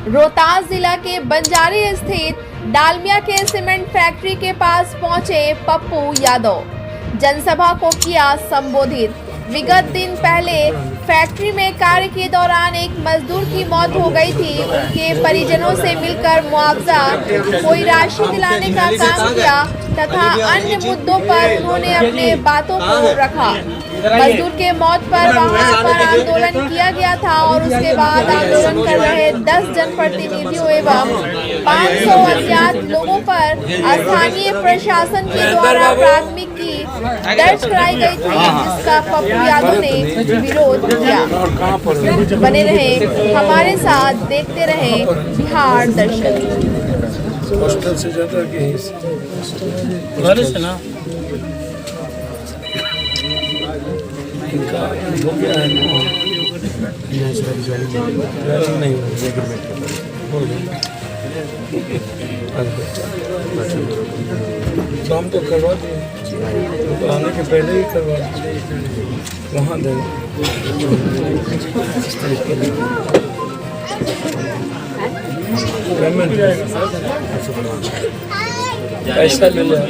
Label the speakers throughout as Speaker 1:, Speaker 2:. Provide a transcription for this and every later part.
Speaker 1: रोहतास जिला के बंजारी स्थित डालमिया के सीमेंट फैक्ट्री के पास पहुंचे पप्पू यादव। जनसभा को किया संबोधित। विगत दिन पहले फैक्ट्री में कार्य के दौरान एक मजदूर की मौत हो गई थी। उनके परिजनों से मिलकर मुआवजा कोई राशि दिलाने का काम किया तथा अन्य मुद्दों पर उन्होंने अपने बातों को रखा। मजदूर के मौत पर वहां पर आंदोलन किया गया था और उसके बाद आंदोलन कर रहे 10 जनप्रतिनिधियों एवं 500 अज्ञात लोगों पर स्थानीय प्रशासन के द्वारा प्राथमिकी दर्ज कराई गई थी, जिसका पप्पू यादव ने विरोध किया। बने रहे हमारे साथ, देखते रहे बिहार दर्शन।
Speaker 2: हॉस्टल से ज्यादा इनका हो गया है नहीं काम तो करवा दिए, तो आने के पहले ही करवा दिए वहाँ देना। पैसा ले लिया।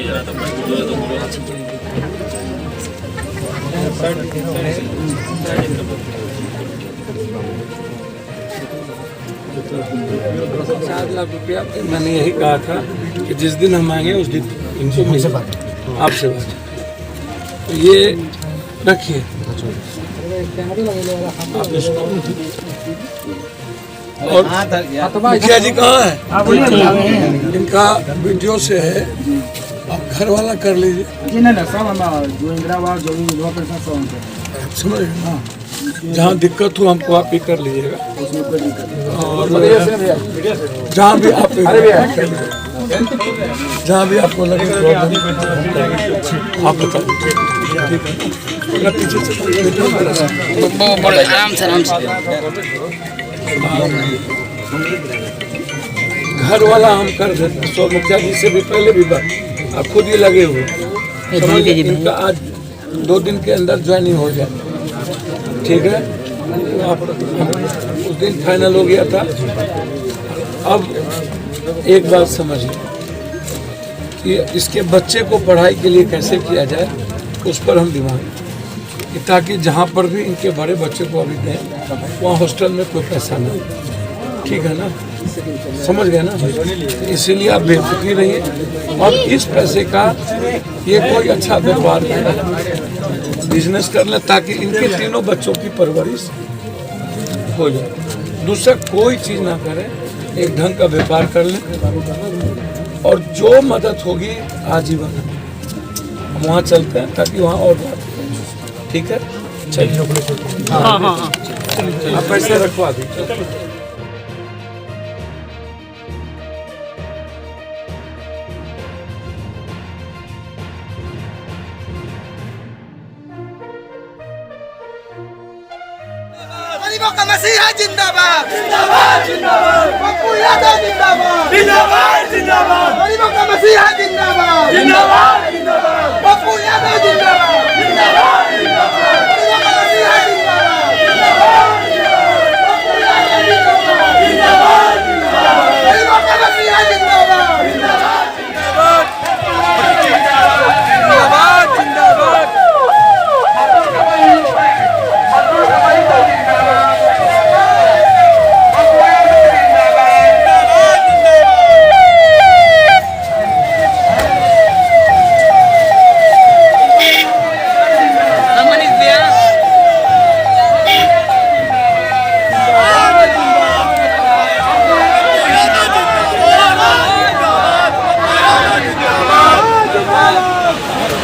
Speaker 2: ₹7,00,000 मैंने यही कहा था कि जिस दिन हम आएंगे उस दिन इनसे आपसे बात। तो ये रखिए आप इसको। और मुखिया जी कहाँ है? इनका वीडियो से है, आप घर वाला कर लीजिए। समझ जहाँ दिक्कत हो हमको आप ही कर लीजिएगा। और जहाँ भी आपको लगे प्रॉब्लम आप बता घर वाला हम कर देते। सो मुखिया जी से भी पहले भी बात, आप खुद ही लगे हुए। इनका आज 2 दिन के अंदर ज्वाइनिंग हो जाए, ठीक है? आप उस दिन फाइनल हो गया था। अब एक बात समझिए कि इसके बच्चे को पढ़ाई के लिए कैसे किया जाए, उस पर हम दिमाग, ताकि जहाँ पर भी इनके बड़े बच्चे को अभी दें वहाँ हॉस्टल में कोई पैसा नहीं, ठीक है ना? समझ गए ना? इसीलिए आप बेफिक्री रहिए और इस पैसे का ये कोई अच्छा व्यापार बिजनेस कर ले, ताकि इनके तीनों बच्चों की परवरिश हो जाए। दूसरा कोई चीज़ ना करें, एक ढंग का व्यापार कर लें और जो मदद होगी आजीवन हम वहाँ चलते हैं, ताकि वहाँ और बात, ठीक है? चलिए आप पैसे रखवा दीजिए।
Speaker 3: गरीबों का मसीहा जिंदाबाद, जिंदाबाद, जिंदाबाद। पप्पू यादव जिंदाबाद, जिंदाबाद, जिंदाबाद। गरीबों का मसीहा जिंदाबाद, जिंदाबाद, जिंदाबाद। पप्पू यादव जिंदाबाद, जिंदाबाद, जिंदाबाद। गरीबों का मसीहा जिंदाबाद, जिंदाबाद, जिंदाबाद।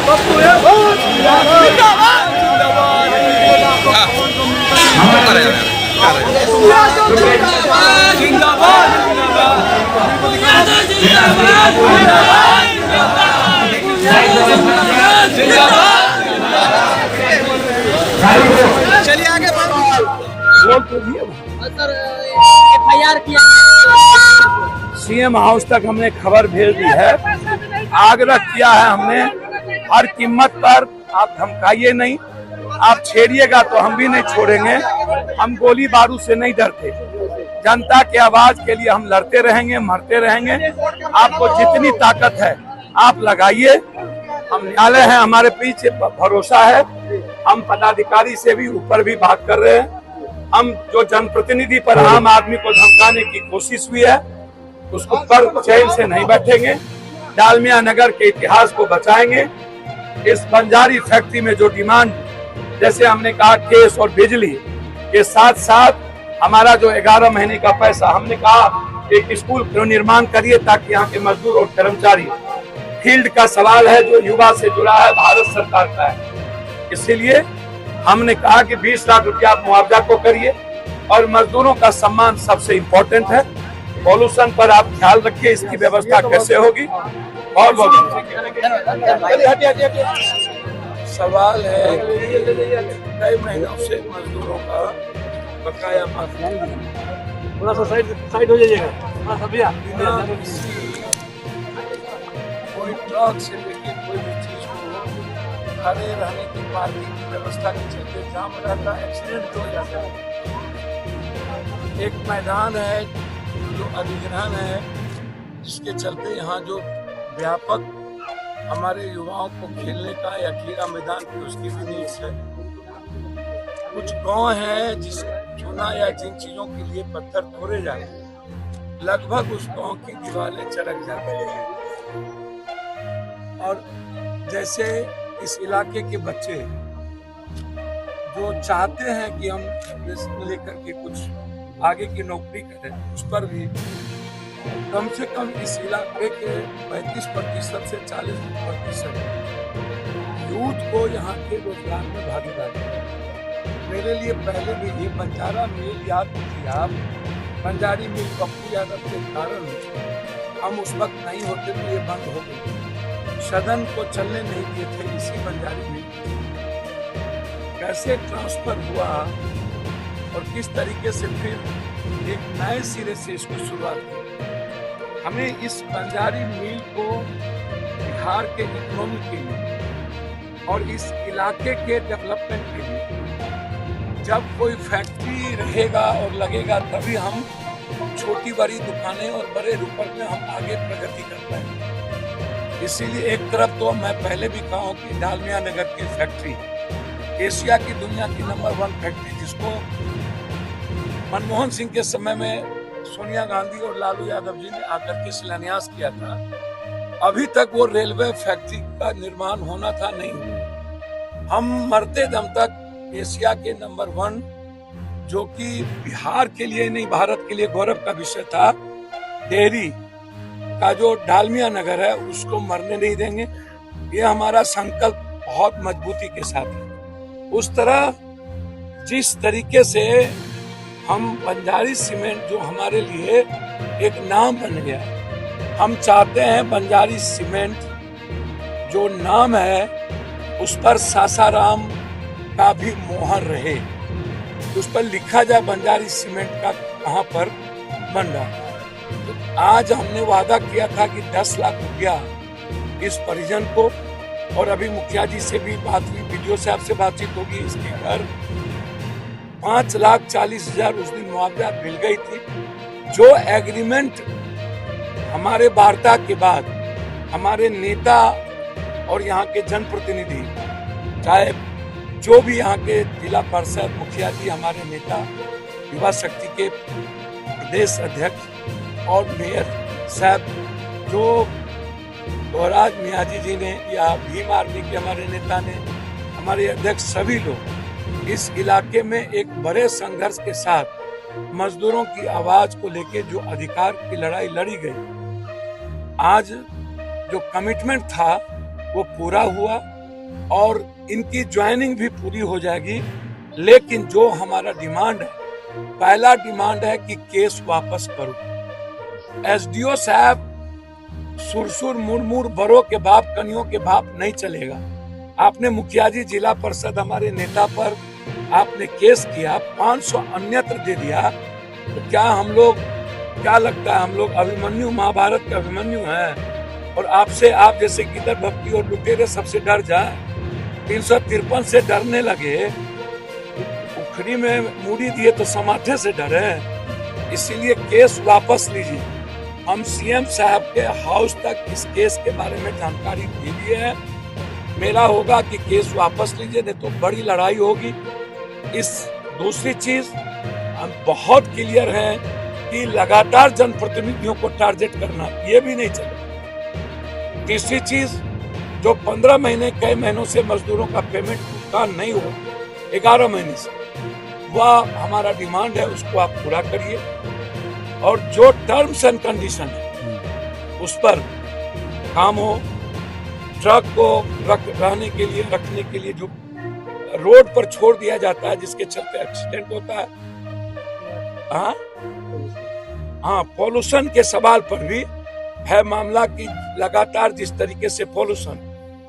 Speaker 3: पप्पू यादव जिंदाबाद, जिंदाबाद, जिंदाबाद। गरीबों का मसीहा जिंदाबाद, जिंदाबाद, जिंदाबाद। जिंदाबाद, जिंदाबाद। चलिए आगे सर, FIR किया सीएम हाउस तक हमने खबर भेज दी है। आग्रह किया है हमने, हर कीमत पर आप धमकाइए नहीं,
Speaker 4: आप छेड़िएगा तो हम भी नहीं छोड़ेंगे। हम गोली बारूद से नहीं डरते, जनता की आवाज के लिए हम लड़ते रहेंगे, मरते रहेंगे। आपको जितनी ताकत है आप लगाइए, हम न्यायालय है, हमारे पीछे भरोसा है। हम पदाधिकारी से भी ऊपर भी बात कर रहे हैं। हम जो जनप्रतिनिधि पर आम आदमी को धमकाने की कोशिश हुई है उसको पर चैन से नहीं बैठेंगे। डालमिया नगर के इतिहास को बचाएंगे। इस बंजारी फैक्ट्री में जो डिमांड, जैसे हमने कहा केस और बिजली के साथ साथ हमारा जो 11 महीने का पैसा, हमने कहा एक स्कूल निर्माण करिए ताकि यहाँ के मजदूर और कर्मचारी, फील्ड का सवाल है जो युवा से जुड़ा है, भारत सरकार का है। इसीलिए हमने कहा कि 20 लाख रुपया आप मुआवजा को करिए और मजदूरों का सम्मान सबसे इम्पोर्टेंट है। पॉल्यूशन पर आप ख्याल रखिए, इसकी व्यवस्था कैसे होगी। और
Speaker 2: सवाल है कि कई महीनों से मजदूरों का बकाया
Speaker 5: थोड़ा सा साइड हो जाइएगा, थोड़ा सा भैया।
Speaker 2: कोई ट्रक से लेके कोई भी चीज को खड़े रहने की पार्किंग की व्यवस्था के चलते जाम रहता है, एक्सीडेंट हो जाता है। एक मैदान है जो अधिग्रहण है, जिसके चलते यहाँ जो व्यापक हमारे युवाओं को खेलने का या क्रीड़ा मैदान की उसकी भी नीड है। कुछ गांव है जिस चुना या जिन चीजों के लिए पत्थर तोड़े जाते हैं, लगभग उस गांव की दीवारें चरक जाती हैं। और जैसे इस इलाके के बच्चे जो चाहते हैं कि हम लेकर के कुछ आगे की नौकरी करें, उस पर भी कम से कम इस इलाके के 35% से 40% यूथ को यहाँ के रोजगार में भागीदारी है। मेरे लिए पहले भी ये बंजारा मिल याद थी, आप बंजारी मिल पप्पू यादव के कारण हम उस वक्त नहीं होते तो ये बंद हो गई। सदन को चलने नहीं दिए थे इसी बंजारी मिल। कैसे ट्रांसफर हुआ और किस तरीके से फिर एक नए सिरे से इसको शुरुआत की। हमें इस बंजारी मिल को बिहार के इकोनॉमी के लिए और इस इलाके के डेवलपमेंट के लिए, जब कोई फैक्ट्री रहेगा और लगेगा तभी हम छोटी बड़ी दुकानें और बड़े रूपर में हम आगे प्रगति कर पाएंगे। इसीलिए एक तरफ तो मैं पहले भी कहा हूँ कि डालमिया नगर की फैक्ट्री एशिया की, दुनिया की नंबर 1 फैक्ट्री, जिसको मनमोहन सिंह के समय में सोनिया गांधी और लालू यादव जी ने आकर के शिलान्यास किया था, अभी तक वो रेलवे फैक्ट्री का निर्माण होना था, नहीं हुआ। हम मरते दम तक एशिया के नंबर 1, जो कि बिहार के लिए नहीं भारत के लिए गौरव का विषय था, डेयरी का जो डालमिया नगर है उसको मरने नहीं देंगे। ये हमारा संकल्प बहुत मजबूती के साथ है। उस तरह जिस तरीके से हम बंजारी सीमेंट, जो हमारे लिए एक नाम बन गया, हम चाहते हैं बंजारी सीमेंट जो नाम है उस पर सासाराम का भी मोहर रहे, उस पर लिखा जाए बंजारी सीमेंट का कहाँ पर बन रहा है। तो आज हमने वादा किया था कि 10 लाख रुपया इस परिजन को, और अभी मुखिया जी से भी बात हुई, वीडियो से आपसे बातचीत होगी, इसके घर 5,40,000 उस दिन मुआवजा मिल गई थी। जो एग्रीमेंट हमारे वार्ता के बाद हमारे नेता और यहाँ के जनप्रतिनिधि, चाहे जो भी यहाँ के जिला परिषद मुखिया जी, हमारे नेता, युवा शक्ति के प्रदेश अध्यक्ष और मेयर साहब, जो गौराज मियाजी जी ने या भीम आर्मी के हमारे नेता ने, हमारे अध्यक्ष, सभी लोग इस इलाके में एक बड़े संघर्ष के साथ मजदूरों की आवाज को लेके जो अधिकार की लड़ाई लड़ी गई, आज जो कमिटमेंट था वो पूरा हुआ और इनकी ज्वाइनिंग भी पूरी हो जाएगी। लेकिन जो हमारा डिमांड है, पहला डिमांड है कि केस वापस करो। एसडीओ साहब सुरसुर मुरमुर बड़ों के बाप, कनियों के बाप नहीं चलेगा। आपने मुखिया जी, जिला परिषद, हमारे नेता पर आपने केस किया, 500 अन्यत्र दे दिया, तो क्या हम लोग, क्या लगता है हम लोग अभिमन्यु, महाभारत के अभिमन्यु हैं और आपसे, आप जैसे गिदड़ भक्ति और लुटेरे सबसे डर जाए? 353 से डरने लगे, उखड़ी में मूड़ी दिए तो समाथे से डरे, इसीलिए केस वापस लीजिए। हम सीएम साहब के हाउस तक इस केस के बारे में जानकारी दे दिए है। मेरा होगा कि केस वापस लीजिए, नहीं तो बड़ी लड़ाई होगी। इस दूसरी चीज हम बहुत क्लियर हैं कि लगातार जनप्रतिनिधियों को टारगेट करना ये भी नहीं चलेगा। तीसरी चीज, जो 15 महीने कई महीनों से मजदूरों का पेमेंट भुगतान नहीं हुआ 11 महीने से, वह हमारा डिमांड है, उसको आप पूरा करिए। और जो टर्म्स एंड कंडीशन है उस पर काम हो। ट्रक को रखने के लिए जो रोड पर छोड़ दिया जाता है, जिसके चलते एक्सीडेंट होता है। हाँ, पॉल्यूशन के सवाल पर भी है मामला कि लगातार जिस तरीके से पॉल्यूशन,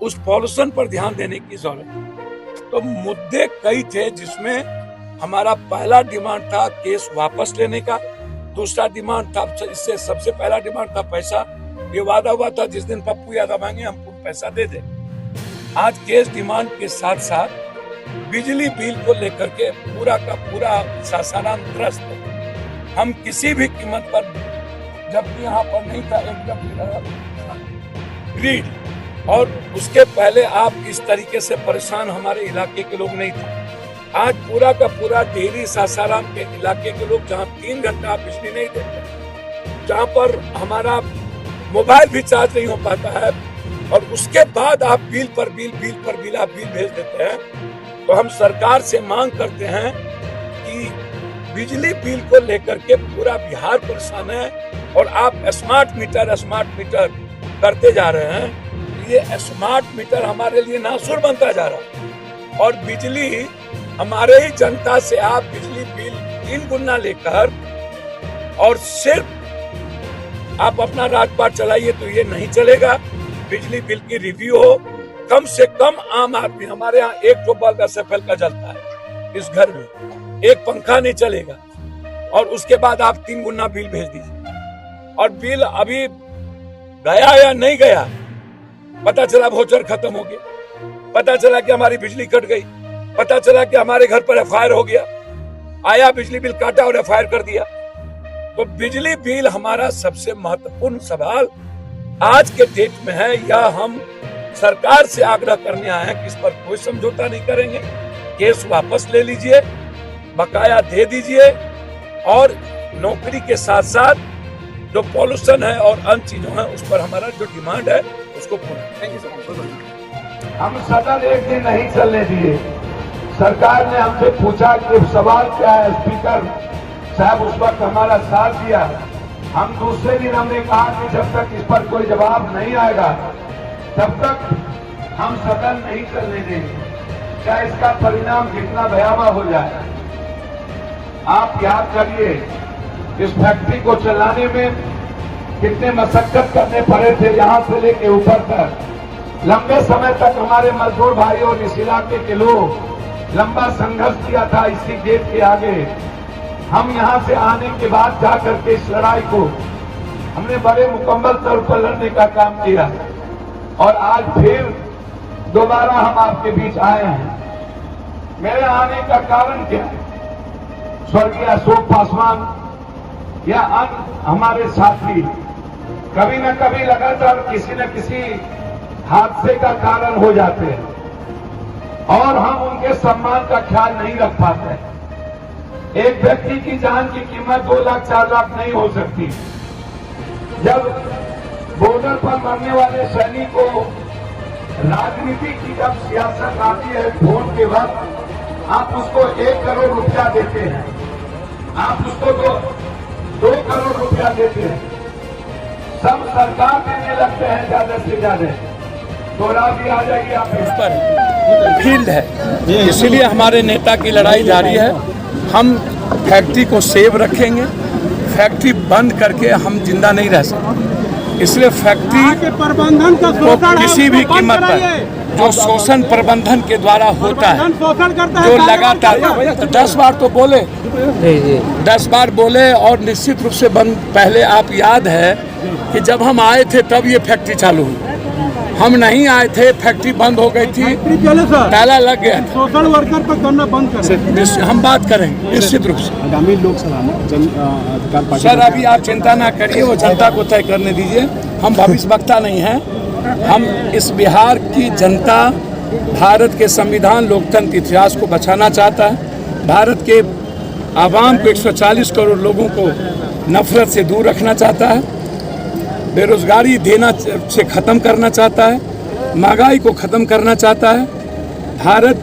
Speaker 2: उस पॉल्यूशन पर ध्यान देने की जरूरत है। तो मुद्दे कई थे, जिसमें हमारा पहला डिमांड था केस वापस लेने का, दूसरा डिमांड था, इससे सबसे पहला डिमांड था पैसा। ये वादा हुआ था जिस दिन पप्पू यादव आएंगे हम पैसा दे दें। आज केस डिमांड के साथ साथ बिजली बिल को लेकर के पूरा का पूरा सासाराम त्रस्त है। हम किसी भी कीमत पर, जबकि यहाँ पर नहीं था एकदम ग्रीड, और उसके पहले आप इस तरीके से परेशान हमारे इलाके के लोग नहीं थे। आज पूरा का पूरा डेली सासाराम के इलाके के लोग, जहाँ 3 घंटा आप बिजली नहीं देते, जहाँ पर हमारा मोबाइल भी चार्ज नहीं हो पाता है, और उसके बाद आप बिल पर बिल आप बिल भेज देते हैं। तो हम सरकार से मांग करते हैं कि बिजली बिल को लेकर के पूरा बिहार परेशान है, और आप स्मार्ट मीटर करते जा रहे हैं। ये स्मार्ट मीटर हमारे लिए नासुर बनता जा रहा है, और बिजली हमारे ही जनता से आप बिजली बिल 3 गुना लेकर और सिर्फ आप अपना राजपाट चलाइए, तो ये नहीं चलेगा। बिजली बिल की रिव्यू हो, कम से कम आम आदमी, हमारे यहाँ 1 तो बल्ब SFL का जलता है इस घर में, 1 पंखा नहीं चलेगा, और उसके बाद आप 3 गुना बिल भेज दीजिए। और बिल अभी गया या नहीं गया, पता चला वाउचर खत्म हो गया, पता चला कि हमारी बिजली कट गई, पता चला कि हमारे घर पर FIR हो गया, आया बिजली बिल काटा और FIR कर दिया। तो बिजली बिल हमारा सबसे महत्वपूर्ण सवाल आज के डेट में है, या हम सरकार से आग्रह करने आए हैं कि इस पर कोई समझौता नहीं करेंगे, केस वापस ले लीजिए, बकाया दे दीजिए, और नौकरी के साथ साथ जो पॉल्यूशन है और अन्य चीजों है उस पर हमारा जो डिमांड है उसको पूरा।
Speaker 4: हम सदन एक दिन नहीं चलने दिए। सरकार ने हमसे पूछा कि सवाल क्या है, स्पीकर साहब उस वक्त हमारा साथ दिया। हम दूसरे दिन हमने कहा कि जब तक इस पर कोई जवाब नहीं आएगा तब तक हम सदन नहीं चलने देंगे, क्या इसका परिणाम कितना भयावह हो जाए। आप याद करिए, इस फैक्ट्री को चलाने में कितने मशक्कत करने पड़े थे, यहाँ से लेके ऊपर तक। लंबे समय तक हमारे मजदूर भाइयों और इस इलाके के लोग लंबा संघर्ष किया था इसी गेट के आगे। हम यहाँ से आने के बाद जाकर के इस लड़ाई को हमने बड़े मुकम्मल तौर पर लड़ने का काम किया, और आज फिर दोबारा हम आपके बीच आए हैं। मेरे आने का कारण क्या है? स्वर्गीय अशोक पासवान या अन्य हमारे साथी कभी न कभी लगातार किसी न किसी हादसे का कारण हो जाते हैं, और हम उनके सम्मान का ख्याल नहीं रख पाते। एक व्यक्ति की जान की कीमत 2 लाख 4 लाख नहीं हो सकती। जब बॉर्डर पर मरने वाले सैनिकों को राजनीति की जब सियासत आती है, वोट के वक्त आप उसको 1 करोड़ रुपया देते हैं, आप उसको 2 करोड़ रुपया देते हैं, सब सरकार देने लगते हैं ज्यादा से ज्यादा। थोड़ा भी आ जाइए आप इस
Speaker 2: पर फील्ड है, इसीलिए हमारे नेता की लड़ाई जारी है। हम फैक्ट्री को सेव रखेंगे, फैक्ट्री बंद करके हम जिंदा नहीं रह सकते। इसलिए फैक्ट्री
Speaker 5: प्रबंधन का
Speaker 2: को किसी भी कीमत पर जो शोषण प्रबंधन के द्वारा होता है, जो लगातार 10 बार तो बोले, 10 बार बोले, और निश्चित रूप से बंद। पहले आप याद है कि जब हम आए थे तब ये फैक्ट्री चालू हुई, हम नहीं आए थे, फैक्ट्री बंद हो गई थी,
Speaker 5: चले सर
Speaker 2: ताला लग गया था।
Speaker 5: सोशल वर्कर पर करना बंद करें।
Speaker 2: हम बात करेंगे निश्चित रूप से।
Speaker 6: आगामी लोकसभा में जन अधिकार पार्टी
Speaker 2: सर अभी आप चिंता ना करिए, वो जनता को तय करने दीजिए। हम भविष्य वक्ता नहीं हैं। हम इस बिहार की जनता भारत के संविधान लोकतंत्र इतिहास को बचाना चाहता है। भारत के आवाम को 140 करोड़ लोगों को नफरत से दूर रखना चाहता है। बेरोजगारी देना से ख़त्म करना चाहता है। महंगाई को ख़त्म करना चाहता है। भारत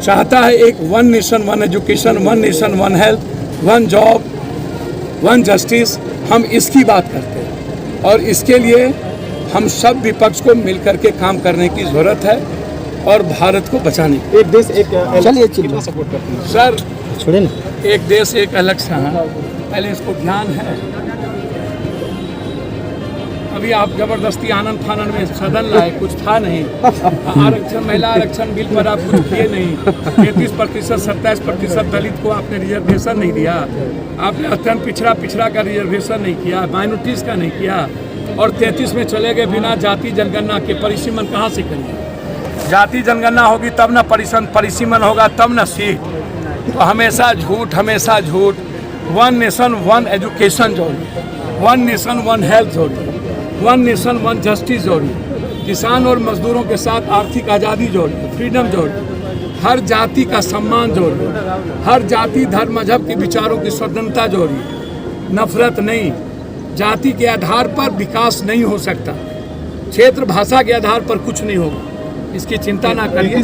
Speaker 2: चाहता है एक one nation one education, one nation one health, one job, one justice. हम इसकी बात करते हैं और इसके लिए हम सब विपक्ष को मिलकर के काम करने की ज़रूरत है और भारत को बचाने की।
Speaker 6: एक देश एक चलिए कितना सपोर्ट करते हैं
Speaker 2: सर
Speaker 6: छोड़े ना।
Speaker 2: एक देश एक इलेक्शन है, पहले इसको ध्यान है। अभी आप जबरदस्ती आनंद फानन में सदन लाए, कुछ था नहीं। आरक्षण, महिला आरक्षण बिल पर आप कुछ किए नहीं। 33%, 27% दलित को आपने रिजर्वेशन नहीं दिया। आपने अत्यंत पिछड़ा का रिजर्वेशन नहीं किया, माइनॉरिटीज़ का नहीं किया। और 33 में चले गए बिना जाति जनगणना के। परिसीमन कहाँ से करेंगे? जाति जनगणना होगी तब ना परिसीमन होगा, तब ना सीट। तो हमेशा झूठ। वन नेशन वन एजुकेशन जोड़िए, वन नेशन वन हेल्थ जोड़िए, वन नेशन वन जस्टिस जोड़िए, किसान और मजदूरों के साथ आर्थिक आज़ादी जोड़िए, फ्रीडम जोड़िए, हर जाति का सम्मान जोड़िए, हर जाति धर्म मजहब के विचारों की स्वतंत्रता जोड़िए। नफरत नहीं, जाति के आधार पर विकास नहीं हो सकता, क्षेत्र भाषा के आधार पर कुछ नहीं होगा। इसकी चिंता ना करिए।